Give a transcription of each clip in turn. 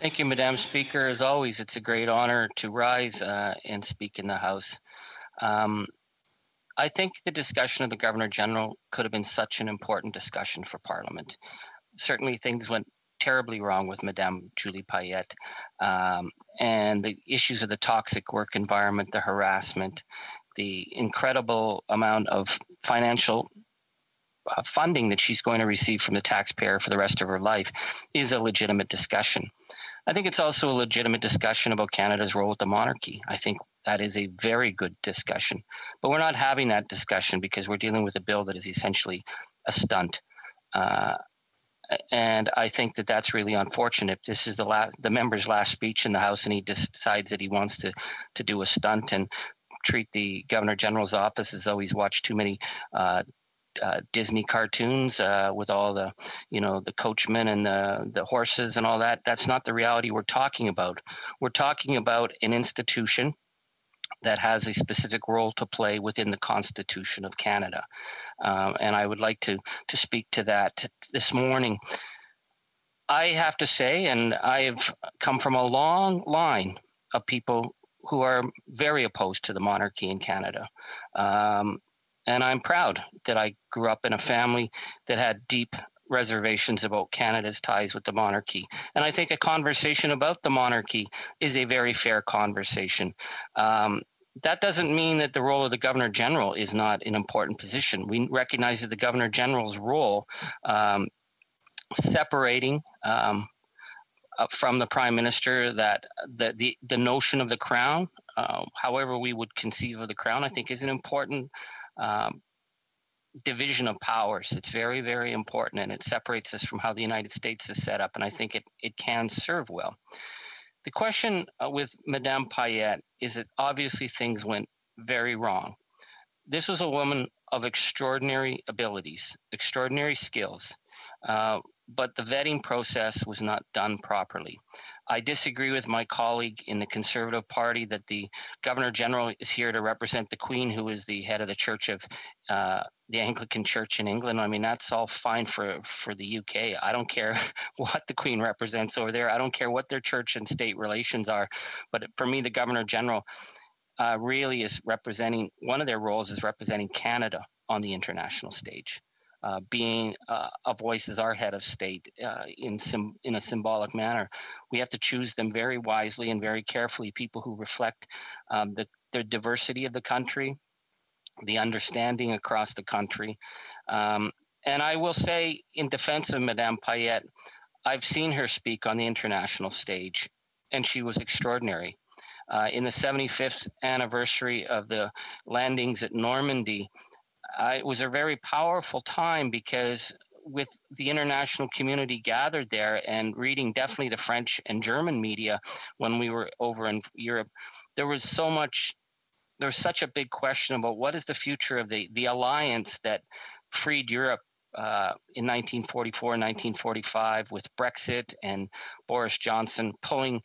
Thank you, Madam Speaker. As always, it's a great honor to rise and speak in the House. I think the discussion of the Governor General could have been such an important discussion for Parliament. Certainly, things went terribly wrong with Madame Julie Payette, and the issues of the toxic work environment, the harassment, the incredible amount of financial funding that she's going to receive from the taxpayer for the rest of her life is a legitimate discussion. I think it's also a legitimate discussion about Canada's role with the monarchy. I think that is a very good discussion. But we're not having that discussion because we're dealing with a bill that is essentially a stunt. And I think that that's really unfortunate. This is the member's last speech in the House, and he decides that he wants to do a stunt and treat the Governor General's office as though he's watched too many Disney cartoons with all the, the coachmen and the horses and all that. That's not the reality we're talking about. We're talking about an institution that has a specific role to play within the Constitution of Canada. And I would like to speak to that this morning. I have to say, and I've come from a long line of people who are very opposed to the monarchy in Canada. And I'm proud that I grew up in a family that had deep reservations about Canada's ties with the monarchy. And I think a conversation about the monarchy is a very fair conversation. That doesn't mean that the role of the Governor General is not an important position. We recognize that the Governor General's role, separating from the Prime Minister, that the notion of the Crown, however we would conceive of the Crown, I think is an important division of powers. It's very, very important, and it separates us from how the United States is set up, and I think it can serve well. The question with Madame Payette is that obviously things went very wrong. This was a woman of extraordinary abilities, extraordinary skills, but the vetting process was not done properly. I disagree with my colleague in the Conservative Party that the Governor General is here to represent the Queen, who is the head of the Church of the Anglican Church in England. I mean, that's all fine for the UK. I don't care what the Queen represents over there. I don't care what their church and state relations are. But for me, the Governor General really is representing, one of their roles is representing Canada on the international stage. Being a voice as our head of state in a symbolic manner. We have to choose them very wisely and very carefully, people who reflect the diversity of the country, the understanding across the country. And I will say, in defense of Madame Payette, I've seen her speak on the international stage, and she was extraordinary. In the 75th anniversary of the landings at Normandy, it was a very powerful time because with the international community gathered there and reading definitely the French and German media when we were over in Europe, there was such a big question about what is the future of the alliance that freed Europe in 1944, 1945 with Brexit and Boris Johnson pulling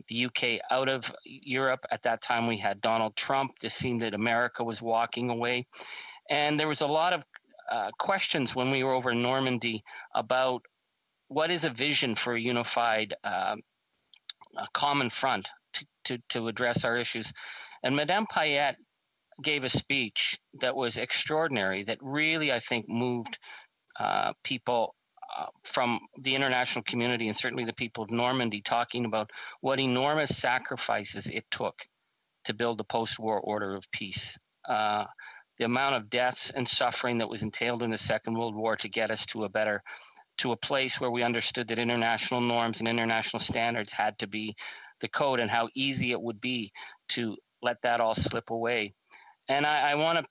the UK out of Europe. At that time, we had Donald Trump. It seemed that America was walking away. And there was a lot of questions when we were over in Normandy about what is a vision for a unified common front to address our issues. And Madame Payette gave a speech that was extraordinary, that really, I think, moved people from the international community and certainly the people of Normandy, talking about what enormous sacrifices it took to build the post-war order of peace. The amount of deaths and suffering that was entailed in the Second World War to get us to a place where we understood that international norms and international standards had to be the code, and how easy it would be to let that all slip away. And I want to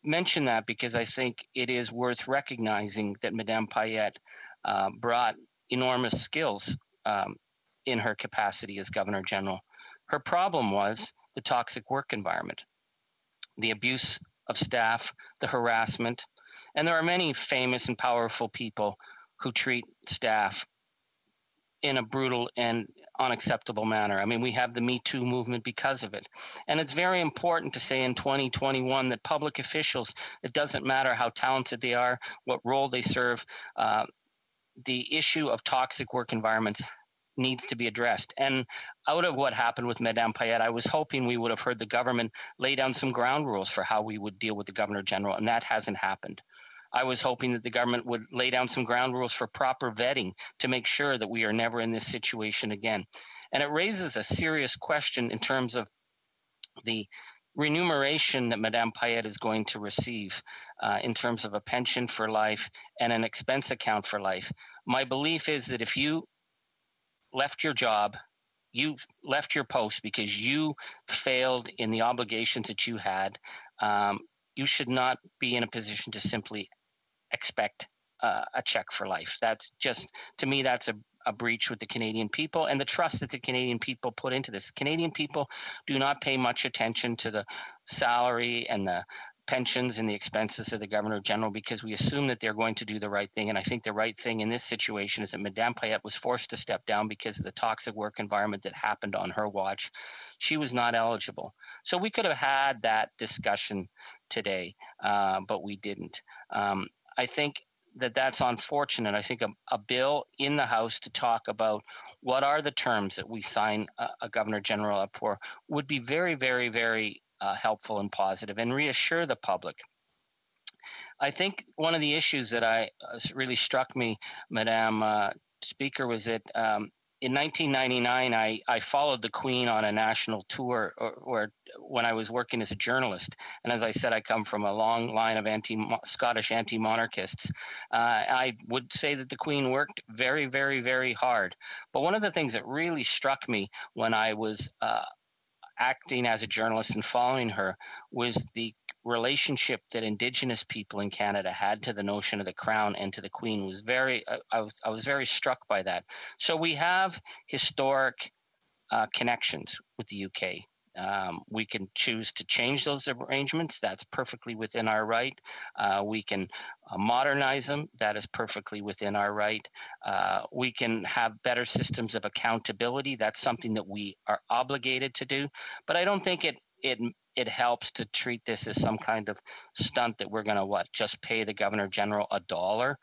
mention that because I think it is worth recognizing that Madame Payette brought enormous skills in her capacity as Governor General. Her problem was the toxic work environment, the abuse of staff, the harassment, and there are many famous and powerful people who treat staff in a brutal and unacceptable manner. I mean, we have the Me Too movement because of it. And it's very important to say in 2021 that public officials, it doesn't matter how talented they are, what role they serve, the issue of toxic work environments needs to be addressed. And out of what happened with Madame Payette, I was hoping we would have heard the government lay down some ground rules for how we would deal with the Governor General, and that hasn't happened. I was hoping that the government would lay down some ground rules for proper vetting to make sure that we are never in this situation again. And it raises a serious question in terms of the remuneration that Madame Payette is going to receive in terms of a pension for life and an expense account for life. My belief is that if you left your job, you left your post because you failed in the obligations that you had, you should not be in a position to simply expect a check for life. That's just, to me, that's a breach with the Canadian people and the trust that the Canadian people put into this. Canadian people do not pay much attention to the salary and the pensions and the expenses of the Governor General because we assume that they're going to do the right thing. And I think the right thing in this situation is that Madame Payette was forced to step down because of the toxic work environment that happened on her watch. She was not eligible. So we could have had that discussion today, but we didn't. I think that that's unfortunate. I think a bill in the House to talk about what are the terms that we sign a Governor General up for would be very, very, very helpful and positive and reassure the public. I think one of the issues that really struck me, Madam Speaker, was that in 1999, I followed the Queen on a national tour when I was working as a journalist. And as I said, I come from a long line of Scottish anti-monarchists. I would say that the Queen worked very, very, very hard. But one of the things that really struck me when I was acting as a journalist and following her was the relationship that Indigenous people in Canada had to the notion of the Crown and to the Queen was I was very struck by that. So we have historic connections with the UK. We can choose to change those arrangements. That's perfectly within our right. We can modernize them. That is perfectly within our right. We can have better systems of accountability. That's something that we are obligated to do. But I don't think it helps to treat this as some kind of stunt that we're going to just pay the Governor General $1.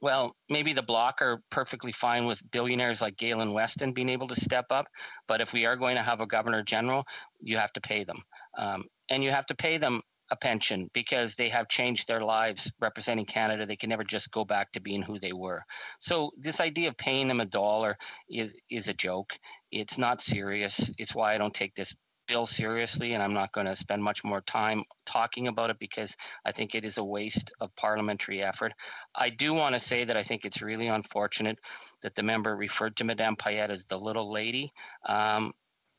Well, maybe the Bloc are perfectly fine with billionaires like Galen Weston being able to step up. But if we are going to have a Governor General, you have to pay them. And you have to pay them a pension because they have changed their lives representing Canada. They can never just go back to being who they were. So this idea of paying them $1 is a joke. It's not serious. It's why I don't take this bill seriously, and I'm not going to spend much more time talking about it because I think it is a waste of parliamentary effort. I do want to say that I think it's really unfortunate that the member referred to Madame Payette as the little lady.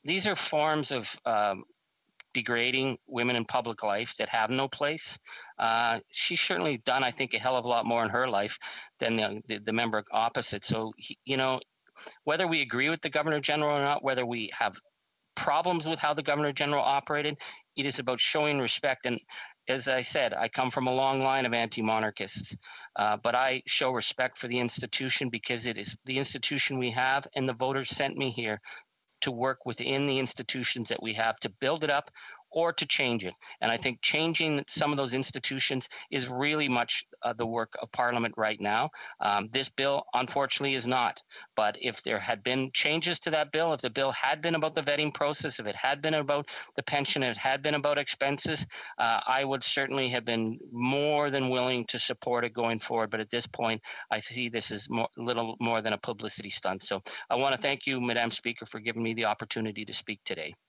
These are forms of degrading women in public life that have no place. She's certainly done, I think, a hell of a lot more in her life than the member opposite. So, whether we agree with the Governor General or not, whether we have problems with how the Governor General operated, it is about showing respect. And as I said, I come from a long line of anti-monarchists, but I show respect for the institution because it is the institution we have, and the voters sent me here to work within the institutions that we have to build it up or to change it. And I think changing some of those institutions is really much the work of Parliament right now. This bill, unfortunately, is not. But if there had been changes to that bill, if the bill had been about the vetting process, if it had been about the pension, if it had been about expenses, I would certainly have been more than willing to support it going forward. But at this point, I see this as little more than a publicity stunt. So I want to thank you, Madam Speaker, for giving me the opportunity to speak today.